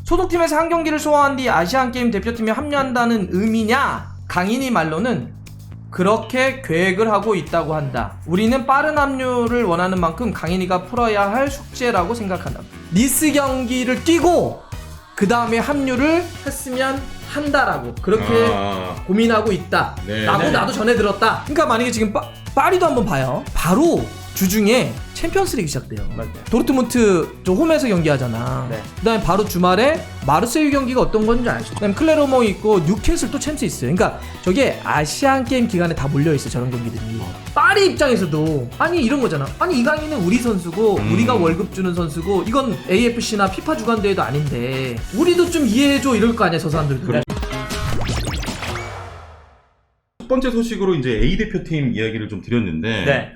소속팀에서 한 경기를 소화한 뒤 아시안게임 대표팀에 합류한다는 의미냐? 강인이 말로는 그렇게 계획을 하고 있다고 한다. 우리는 빠른 합류를 원하는 만큼 강인이가 풀어야 할 숙제라고 생각한다. 니스 경기를 뛰고 그 다음에 합류를 했으면 한다라고 그렇게 고민하고 있다. 네. 라고 나도 전해 들었다. 그러니까 만약에 지금 파리도 한번 봐요. 바로 주중에 챔피언스리그 시작돼요. 맞아요. 도르트문트 저 홈에서 경기하잖아. 네. 그다음에 바로 주말에 마르세유 경기가 어떤 건지 아시죠? 그다음에 클레르몽 있고 뉴캐슬 또 챔스 있어요. 그러니까 저게 아시안 게임 기간에 다 몰려 있어 저런 경기들이. 파리 입장에서도 아니 이런 거잖아. 아니 이강인은 우리 선수고 우리가 월급 주는 선수고 이건 AFC나 피파 주간 대회도 아닌데 우리도 좀 이해해줘 이럴 거 아니야 저 사람들도. 네. 첫 번째 소식으로 이제 A 대표팀 이야기를 좀 드렸는데, 네.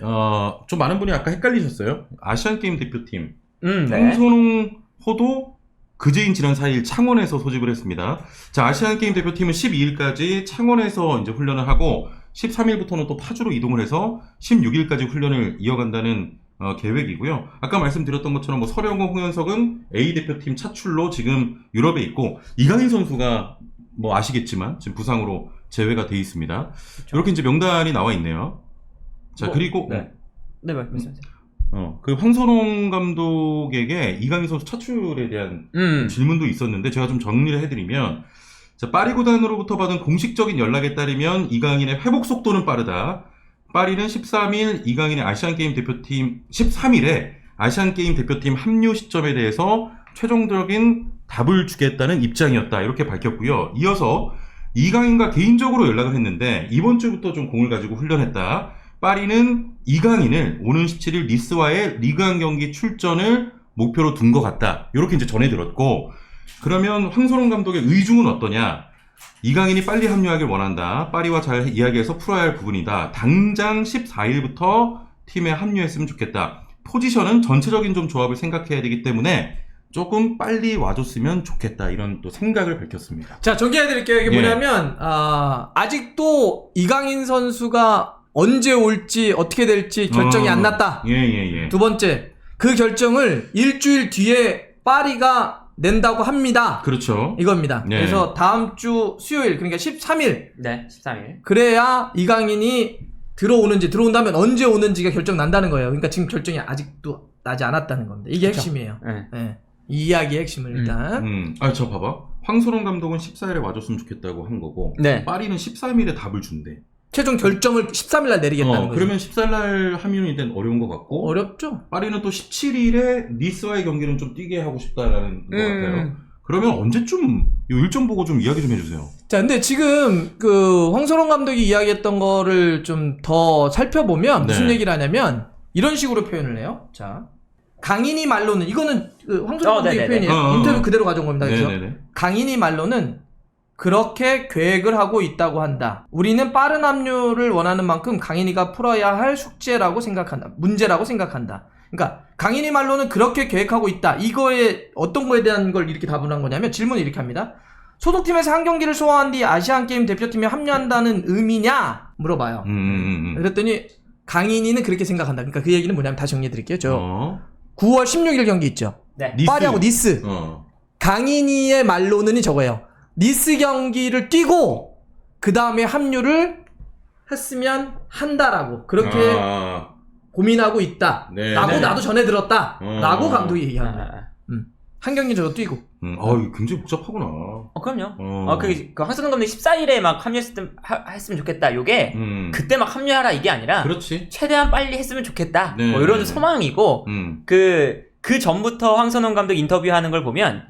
좀 많은 분이 아까 헷갈리셨어요. 아시안 게임 대표팀 네. 황선홍 호도 그제인 지난 4일 창원에서 소집을 했습니다. 자, 아시안 게임 대표팀은 12일까지 창원에서 이제 훈련을 하고 13일부터는 또 파주로 이동을 해서 16일까지 훈련을 이어간다는 계획이고요. 아까 말씀드렸던 것처럼 뭐 서령호, 홍현석은 A 대표팀 차출로 지금 유럽에 있고 이강인 선수가 뭐 아시겠지만 지금 부상으로 제외가 돼 있습니다. 그렇죠. 이렇게 이제 명단이 나와 있네요. 자, 그리고 네, 말씀하세요. 그 황선홍 감독에게 이강인 선수 차출에 대한 질문도 있었는데 제가 좀 정리를 해드리면, 자, 파리 구단으로부터 받은 공식적인 연락에 따르면 이강인의 회복 속도는 빠르다. 파리는 13일 이강인의 아시안게임 대표팀 13일에 아시안게임 대표팀 합류 시점에 대해서 최종적인 답을 주겠다는 입장이었다. 이렇게 밝혔고요. 이어서 이강인과 개인적으로 연락을 했는데 이번 주부터 좀 공을 가지고 훈련했다. 파리는 이강인을 오는 17일 니스와의 리그1 경기 출전을 목표로 둔 것 같다. 이렇게 이제 전해 들었고, 그러면 황선홍 감독의 의중은 어떠냐? 이강인이 빨리 합류하길 원한다. 파리와 잘 이야기해서 풀어야 할 부분이다. 당장 14일부터 팀에 합류했으면 좋겠다. 포지션은 전체적인 좀 조합을 생각해야 되기 때문에 조금 빨리 와줬으면 좋겠다. 이런 또 생각을 밝혔습니다. 자, 정리해드릴게요. 이게 뭐냐면 아직도 이강인 선수가 언제 올지 어떻게 될지 결정이 안 났다. 예. 두 번째, 그 결정을 일주일 뒤에 파리가 낸다고 합니다. 그렇죠. 이겁니다. 네. 그래서 다음 주 수요일, 그러니까 13일. 네, 13일. 그래야 이강인이 들어온다면 언제 오는지가 결정 난다는 거예요. 그러니까 지금 결정이 아직도 나지 않았다는 겁니다. 이게 그쵸. 핵심이에요. 네. 네. 이 이야기의 핵심을 일단. 저 봐봐. 황선홍 감독은 14일에 와줬으면 좋겠다고 한 거고, 네. 파리는 13일에 답을 준대. 최종 결정을 13일날 내리겠다는 거죠. 그러면 14일날 합류는 일단 어려운 것 같고, 어렵죠? 파리는 또 17일에 니스와의 경기는 좀 뛰게 하고 싶다라는 것 같아요. 그러면 언제쯤 이 일정 보고 좀 이야기 좀 해주세요. 자, 근데 지금 그 황선홍 감독이 이야기했던 거를 좀 더 살펴보면 무슨 네. 얘기를 하냐면 이런 식으로 표현을 해요. 자, 강인이 말로는 이거는 그 황선홍 감독의 네네네. 표현이에요. 인터뷰 그대로 가져온 겁니다. 그래서 네네네. 강인이 말로는 그렇게 계획을 하고 있다고 한다. 우리는 빠른 합류를 원하는 만큼 강인이가 풀어야 할 숙제라고 생각한다. 문제라고 생각한다. 그러니까 강인이 말로는 그렇게 계획하고 있다. 이거에 어떤 거에 대한 걸 이렇게 답을 한 거냐면 질문을 이렇게 합니다. 소속팀에서 한 경기를 소화한 뒤 아시안게임 대표팀에 합류한다는 의미냐? 물어봐요. 그랬더니 강인이는 그렇게 생각한다. 그러니까 그 얘기는 뭐냐면 다시 정리해드릴게요. 저 9월 16일 경기 있죠. 네. 니스. 파리하고 니스. 강인이의 말로는 저거예요. 니스 경기를 뛰고 그 다음에 합류를 했으면 한다라고 그렇게 고민하고 있다. 네. 라고 네. 나도 전해 들었다. 라고 감독이 얘기합니다. 한 경기 저거 뛰고. 이거 굉장히 복잡하구나. 그럼요. 그 황선홍 감독이 14일에 막 했으면 좋겠다. 요게 그때 막 합류하라 이게 아니라 그렇지. 최대한 빨리 했으면 좋겠다. 네. 뭐 이런 소망이고 그 전부터 황선홍 감독 인터뷰하는 걸 보면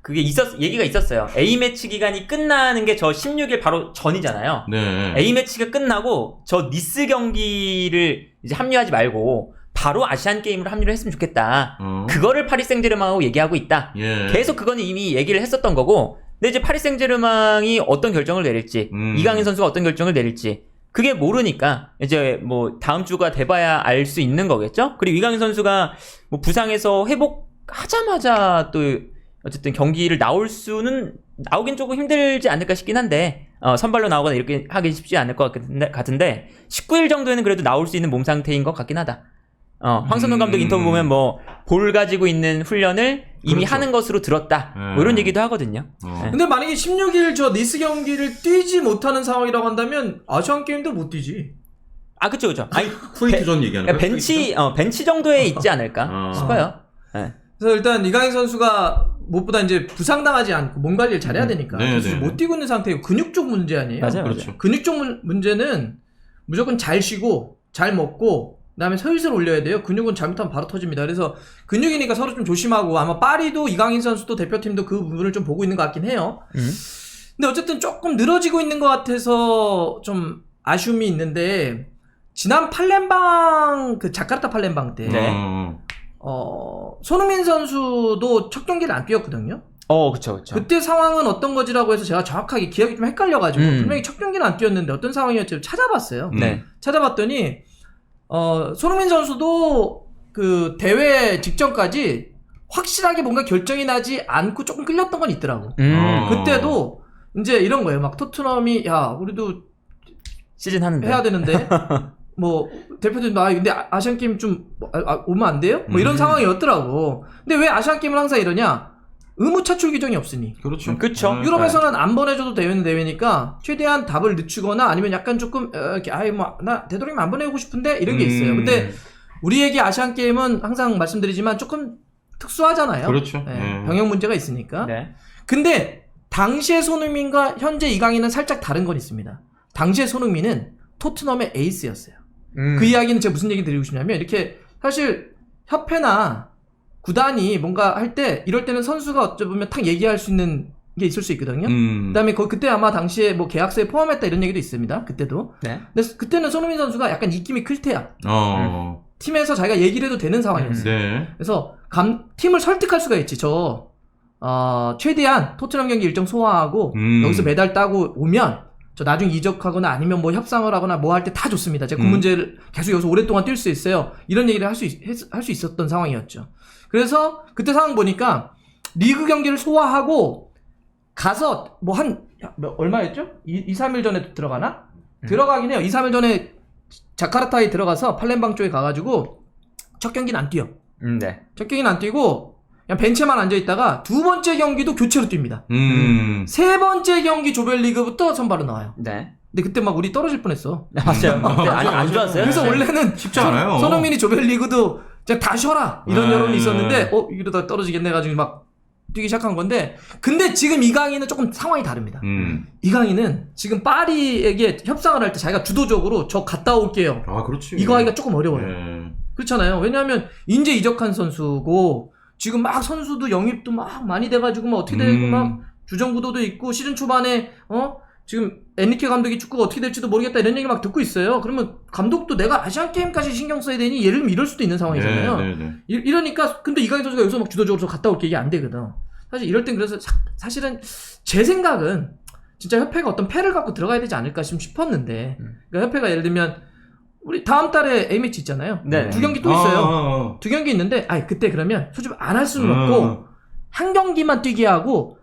그게 얘기가 있었어요. A매치 기간이 끝나는 게 저 16일 바로 전이잖아요. 네. A매치가 끝나고 저 니스 경기를 이제 합류하지 말고 바로 아시안 게임으로 합류를 했으면 좋겠다. 그거를 파리 생제르맹하고 얘기하고 있다. 예. 계속 그거는 이미 얘기를 했었던 거고, 근데 이제 파리 생제르맹이 어떤 결정을 내릴지, 이강인 선수가 어떤 결정을 내릴지, 그게 모르니까 이제 뭐 다음 주가 돼봐야 알 수 있는 거겠죠. 그리고 이강인 선수가 뭐 부상에서 회복하자마자 또 어쨌든 경기를 나오긴 조금 힘들지 않을까 싶긴 한데, 선발로 나오거나 이렇게 하기 쉽지 않을 것 같은데 19일 정도에는 그래도 나올 수 있는 몸 상태인 것 같긴 하다. 황선홍 감독 인터뷰 보면 뭐 볼 가지고 있는 훈련을 이미 그렇죠. 하는 것으로 들었다. 뭐 이런 얘기도 하거든요. 네. 근데 만약에 16일 저 니스 경기를 뛰지 못하는 상황이라고 한다면 아시안 게임도 못 뛰지. 아, 그쵸, 그쵸. 아니, 쿠웨이트전 얘기하는 거예요? 벤치 정도에 있지 않을까 싶어요. 네. 그래서 일단 이강인 선수가 무엇보다 이제 부상당하지 않고 몸 관리를 잘해야 되니까 네, 사실 네. 못 뛰고 있는 상태고 근육 쪽 문제 아니에요. 맞아요. 그렇죠. 근육 쪽 문제는 무조건 잘 쉬고 잘 먹고 그다음에 서윗을 올려야 돼요. 근육은 잘못하면 바로 터집니다. 그래서 근육이니까 서로 좀 조심하고 아마 파리도 이강인 선수도 대표팀도 그 부분을 좀 보고 있는 것 같긴 해요. 근데 어쨌든 조금 늘어지고 있는 것 같아서 좀 아쉬움이 있는데 지난 팔렘방 그 자카르타 팔렘방 때 네. 손흥민 선수도 첫 경기를 안 뛰었거든요. 그쵸, 그쵸. 그때 상황은 어떤 거지라고 해서 제가 정확하게 기억이 좀 헷갈려가지고 분명히 첫 경기는 안 뛰었는데 어떤 상황이었지 찾아봤어요. 네. 찾아봤더니 손흥민 선수도 그 대회 직전까지 확실하게 뭔가 결정이 나지 않고 조금 끌렸던 건 있더라고. 그때도 이제 이런 거예요. 막 토트넘이 야 우리도 시즌 하는데. 해야 되는데 뭐 대표팀도 근데 아시안 게임 좀 오면 안 돼요? 뭐 이런 상황이었더라고. 근데 왜 아시안 게임을 항상 이러냐? 의무 차출 규정이 없으니. 그렇죠. 그쵸. 유럽에서는 안 보내줘도 되는 대회니까 최대한 답을 늦추거나 아니면 약간 조금 나 되도록이면 안 보내고 싶은데 이런 게 있어요. 근데 우리에게 아시안 게임은 항상 말씀드리지만 조금 특수하잖아요. 그렇죠. 네, 병역 문제가 있으니까. 네. 근데 당시의 손흥민과 현재 이강인은 살짝 다른 건 있습니다. 당시의 손흥민은 토트넘의 에이스였어요. 그 이야기는 제가 무슨 얘기 드리고 싶냐면 이렇게 사실 협회나 구단이 뭔가 할 때 이럴 때는 선수가 어찌 보면 탁 얘기할 수 있는 게 있을 수 있거든요. 그다음에 그때 아마 당시에 뭐 계약서에 포함했다 이런 얘기도 있습니다. 그때도. 네. 근데 그때는 손흥민 선수가 약간 입김이 클 테야. 어. 팀에서 자기가 얘기를 해도 되는 상황이었어요. 네. 그래서 팀을 설득할 수가 있지. 최대한 토트넘 경기 일정 소화하고 여기서 메달 따고 오면 저 나중에 이적하거나 아니면 뭐 협상을 하거나 뭐 할 때 다 좋습니다. 제가 그 문제를 계속 여기서 오랫동안 뛸 수 있어요. 이런 얘기를 할 수 있었던 상황이었죠. 그래서 그때 상황 보니까 리그 경기를 소화하고 가서 뭐 얼마였죠? 2-3일 전에 들어가나? 들어가긴 해요. 2-3일 전에 자카르타에 들어가서 팔렘방 쪽에 가가지고 첫 경기는 안 뛰어. 네. 첫 경기는 안 뛰고 그냥 벤치에만 앉아있다가 두 번째 경기도 교체로 뜁니다. 세 번째 경기 조별리그부터 선발로 나와요. 네. 근데 그때 막 우리 떨어질 뻔했어. 맞아요. 아니, 안 좋았어요? 그래서 원래는 쉽지 않아요. 손흥민이 조별리그도 그냥 다 쉬어라 이런 네. 여론이 있었는데 이러다 떨어지겠네 가지고 막 뛰기 시작한 건데 근데 지금 이강인은 조금 상황이 다릅니다. 이강인은 지금 파리에게 협상을 할 때 자기가 주도적으로 저 갔다 올게요. 아, 그렇지. 이거 하기가 조금 어려워요. 네. 그렇잖아요. 왜냐하면 인제 이적한 선수고 지금 막 선수도 영입도 막 많이 돼가지고 막 어떻게 되고 막 주전 구도도 있고 시즌 초반에 지금 엔리케 감독이 축구가 어떻게 될지도 모르겠다 이런 얘기 막 듣고 있어요. 그러면 감독도 내가 아시안 게임까지 신경 써야 되니 예를 들면 이럴 수도 있는 상황이잖아요. 네. 이러니까 근데 이강인 선수가 여기서 막 주도적으로 저 갔다 올게 이게 안 되거든. 사실 이럴 땐 그래서 사실은 제 생각은 진짜 협회가 어떤 패를 갖고 들어가야 되지 않을까 싶었는데 그러니까 협회가 예를 들면 우리 다음 달에 A매치 있잖아요. 네. 두 경기 또 있어요. 두 경기 있는데 그때 그러면 수줍 안 할 수는 없고 한 경기만 뛰게 하고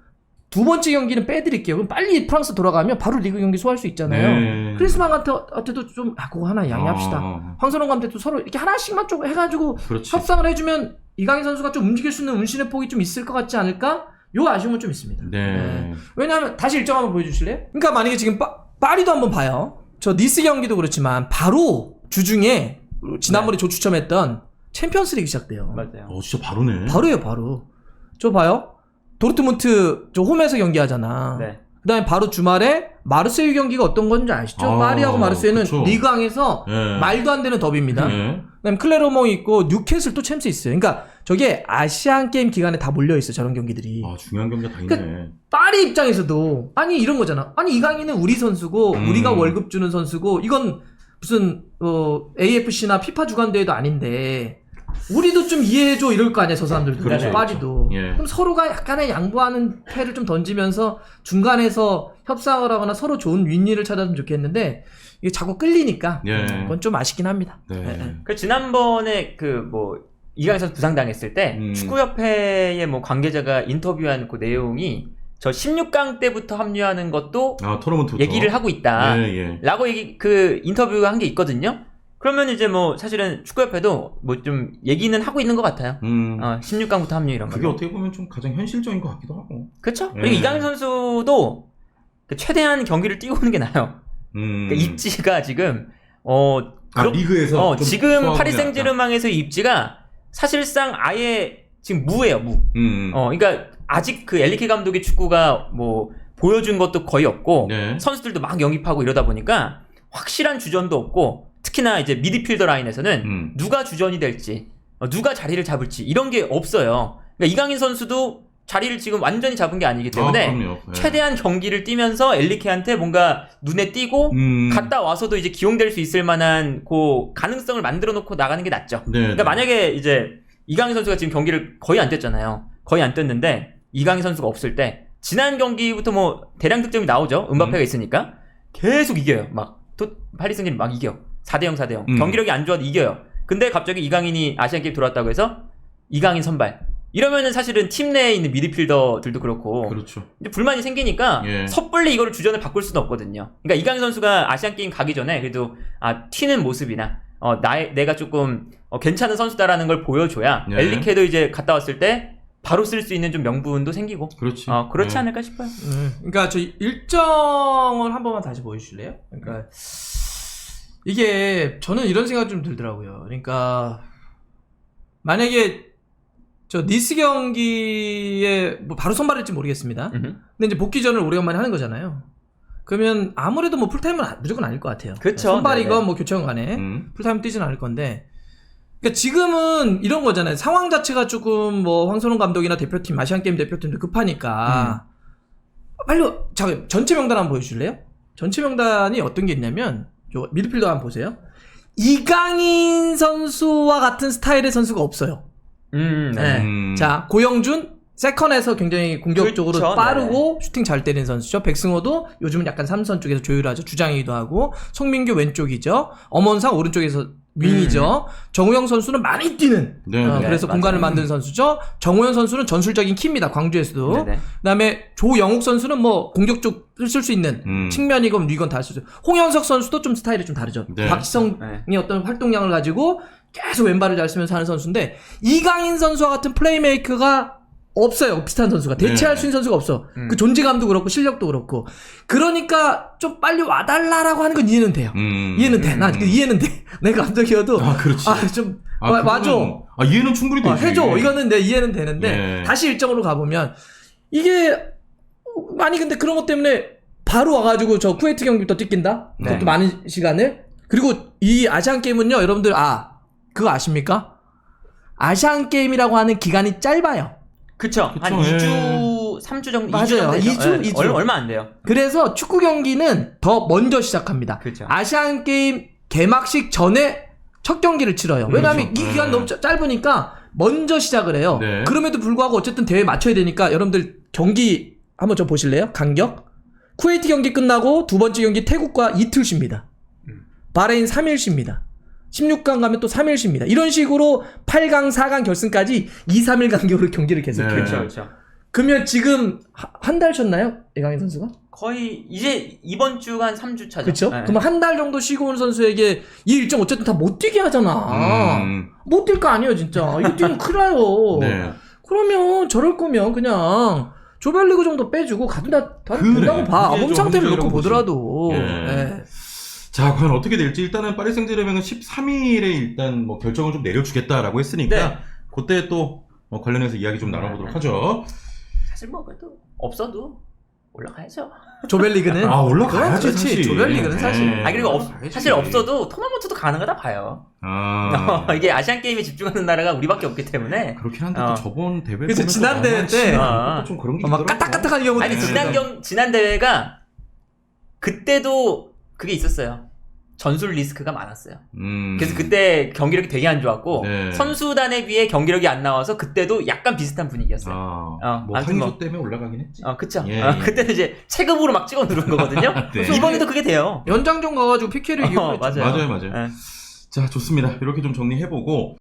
두 번째 경기는 빼드릴게요. 그럼 빨리 프랑스 돌아가면 바로 리그 경기 소화할 수 있잖아요. 네. 크리스마스한테도 좀 그거 하나 양해합시다. 황선홍 감독도 서로 이렇게 하나씩만 좀 해가지고 그렇지. 협상을 해주면 이강인 선수가 좀 움직일 수 있는 운신의 폭이 좀 있을 것 같지 않을까? 요 아쉬움은 좀 있습니다. 네. 왜냐하면 다시 일정 한번 보여주실래요? 그러니까 만약에 지금 파리도 한번 봐요. 저 니스 경기도 그렇지만 바로 주중에 지난번에 저 추첨했던 챔피언스리그 시작돼요. 맞아요. 진짜 바로네. 바로예요, 바로. 저 봐요. 도르트문트 저 홈에서 경기하잖아. 네. 그다음에 바로 주말에 마르세유 경기가 어떤 건지 아시죠? 파리하고 마르세유는 그쵸. 리그왕에서 네. 말도 안 되는 더비입니다. 네. 그다음에 클레르몽 있고 뉴캐슬 또 챔스 있어요. 그러니까 저게 아시안 게임 기간에 다 몰려 있어 저런 경기들이. 중요한 경기가 다 있네. 파리 입장에서도 이런 거잖아. 이강인은 우리 선수고 우리가 월급 주는 선수고 이건 무슨 AFC나 피파 주간 대회도 아닌데 우리도 좀 이해해줘 이럴 거 아니야 저 사람들도. 그렇죠, 파리도. 그렇죠. 예. 그럼 서로가 약간의 양보하는 패를 좀 던지면서 중간에서 협상을 하거나 서로 좋은 윈윈을 찾았으면 좋겠는데 이게 자꾸 끌리니까 예. 그건 좀 아쉽긴 합니다. 네. 그 지난번에 이강인 선수 부상당했을 때 축구협회의 뭐 관계자가 인터뷰한 그 내용이 저 16강 때부터 합류하는 것도 토너먼트부터 얘기를 하고 있다. 예. 라고 그 인터뷰가 한 게 있거든요. 그러면 이제 뭐 사실은 축구협회도 뭐 좀 얘기는 하고 있는 것 같아요. 16강부터 합류 이런 거. 그게 어떻게 보면 좀 가장 현실적인 것 같기도 하고. 그렇죠. 예. 그리고 이강인 선수도 최대한 경기를 뛰고 오는 게 나아요. 그러니까 입지가 지금 리그에서 좀 지금 소화가 파리 낫다. 생제르맹에서의 입지가 사실상 아예 지금 무예요, 무. 그러니까 아직 그 엘리케 감독의 축구가 뭐 보여준 것도 거의 없고 네. 선수들도 막 영입하고 이러다 보니까 확실한 주전도 없고 특히나 이제 미드필더 라인에서는 누가 주전이 될지 누가 자리를 잡을지 이런 게 없어요. 그러니까 이강인 선수도 자리를 지금 완전히 잡은 게 아니기 때문에 그럼요. 네. 최대한 경기를 뛰면서 엘리케한테 뭔가 눈에 띄고 갔다 와서도 이제 기용될 수 있을 만한 그 가능성을 만들어 놓고 나가는 게 낫죠. 네, 그러니까 네. 만약에 이제 이강인 선수가 지금 경기를 거의 안 뛰었잖아요. 거의 안 뛰었는데 이강인 선수가 없을 때 지난 경기부터 뭐 대량 득점이 나오죠. 음바페가 있으니까 계속 이겨요. 막 파리 생제르맹 막 이겨. 4대0 4대0. 경기력이 안 좋아도 이겨요. 근데 갑자기 이강인이 아시안 게임 들어왔다고 해서 이강인 선발. 이러면은 사실은 팀 내에 있는 미드필더들도 그렇고 그렇죠. 이제 불만이 생기니까 예. 섣불리 이거를 주전을 바꿀 수는 없거든요. 그러니까 이강인 선수가 아시안 게임 가기 전에 그래도 튀는 모습이나 내가 조금 괜찮은 선수다라는 걸 보여줘야 예. 엘리케도 이제 갔다 왔을 때 바로 쓸 수 있는 좀 명분도 생기고 그렇지. 그렇지 네. 않을까 싶어요. 그러니까 저 일정을 한 번만 다시 보여주실래요? 그러니까 이게 저는 이런 생각이 좀 들더라고요. 그러니까 만약에 저 니스 경기에 뭐 바로 선발일지 모르겠습니다. 근데 이제 복귀전을 오래간만에 하는 거잖아요. 그러면 아무래도 뭐 풀타임은 무조건 아닐 것 같아요. 그쵸. 선발이건 네네. 뭐 교체건 간에 풀타임 뛰진 않을 건데. 그러니까 지금은 이런 거잖아요. 상황 자체가 조금 뭐 황선홍 감독이나 대표팀, 아시안게임 대표팀도 급하니까 빨리 전체 명단 한번 보여주실래요? 전체 명단이 어떤 게 있냐면 저 미드필더 한번 보세요. 이강인 선수와 같은 스타일의 선수가 없어요. 네. 자, 고영준 세컨에서 굉장히 공격적으로 그렇죠. 빠르고 슈팅 잘 때리는 선수죠. 백승호도 요즘은 약간 삼선 쪽에서 조율하죠. 주장이기도 하고. 송민규 왼쪽이죠. 엄원상 오른쪽에서 윙이죠. 정우영 선수는 많이 뛰는 네, 네. 그래서 맞아요. 공간을 만드는 선수죠. 정우영 선수는 전술적인 키입니다. 광주에서도. 네네. 그다음에 조영욱 선수는 뭐 공격적 쓸 수 있는 측면이건 위건 다 쓸 수 있어요. 홍현석 선수도 좀 스타일이 좀 다르죠. 네. 박지성이 어떤 활동량을 가지고 계속 왼발을 잘 쓰면서 하는 선수인데 이강인 선수와 같은 플레이메이커가 없어요. 비슷한 선수가 대체할 네. 수 있는 선수가 없어. 그 존재감도 그렇고 실력도 그렇고. 그러니까 좀 빨리 와달라라고 하는 건 이해는 돼요. 이해는 돼. 나 이해는 돼. 내가 감독이어도 그렇지. 좀 그거는- 맞아. 이해는 충분히 되지. 해줘. 이거는 내 이해는 되는데 예. 다시 일정으로 가보면 이게 아니 근데 그런 것 때문에 바로 와가지고 저 쿠웨이트 경기부터 뛰긴다. 네. 그것도 많은 시간을. 그리고 이 아시안 게임은요, 여러분들 그거 아십니까? 아시안 게임이라고 하는 기간이 짧아요. 그쵸. 한 그쵸, 2주, 3주 정도. 맞아요. 2주 정도 되죠. 2주, 예, 2주. 얼마 안 돼요. 그래서 축구 경기는 더 먼저 시작합니다. 그렇죠. 아시안 게임 개막식 전에 첫 경기를 치러요. 왜냐하면 그렇죠. 이 기간 너무 짧으니까 먼저 시작을 해요. 네. 그럼에도 불구하고 어쨌든 대회 맞춰야 되니까 여러분들 경기 한번 좀 보실래요? 간격? 쿠웨이트 경기 끝나고 두 번째 경기 태국과 이틀 쉽니다. 바레인 3일 쉽니다. 16강 가면 또 3일 쉽니다. 이런 식으로 8강, 4강 결승까지 2, 3일 간격으로 경기를 계속해요. 네. 그렇죠. 그러면 지금 한 달 쉬었나요? 이강인 선수가? 거의 이제 이번 주가 한 3주 차죠. 그렇죠? 네. 그럼 한 달 정도 쉬고 온 선수에게 이 일정 어쨌든 다 못 뛰게 하잖아. 못 뛸 거 아니에요, 진짜. 이거 뛰면 큰일 나요. 네. 그러면 저럴 거면 그냥 조별리그 정도 빼주고 가도 된다고 봐. 그게 몸 좀 상태를 놓고 현실이라고 보더라도. 예. 예. 자, 과연 어떻게 될지 일단은 파리 생제르맹은 13일에 일단 뭐 결정을 좀 내려주겠다라고 했으니까 네. 그때 또 관련해서 이야기 좀 나눠보도록 하죠. 사실 뭐 그래도 없어도 올라가야죠. 조별리그는 올라가야지 그렇지. 사실. 조별리그는 사실. 네. 그리고 가야지. 사실 없어도 토너먼트도 가능하다 봐요. 이게 아시안 게임에 집중하는 나라가 우리밖에 없기 때문에. 그렇긴 한데 또 저번 대회 그래서 보면 또 지난 대회 때 좀 그런 게 막 있더라고. 까딱까딱한 경우도 아니 있어요. 지난 대회가 그때도 그게 있었어요. 전술 리스크가 많았어요. 그래서 그때 경기력이 되게 안 좋았고 네. 선수단에 비해 경기력이 안 나와서 그때도 약간 비슷한 분위기였어요. 뭐 아무튼 한의조 뭐. 때문에 올라가긴 했지. 그쵸. 예, 예. 그때는 이제 체급으로 막 찍어 누른 거거든요. 네. 이번에도 그게 돼요. 연장전 가가지고 PK를 이기고 맞아요. 맞아요. 네. 자, 좋습니다. 이렇게 좀 정리해보고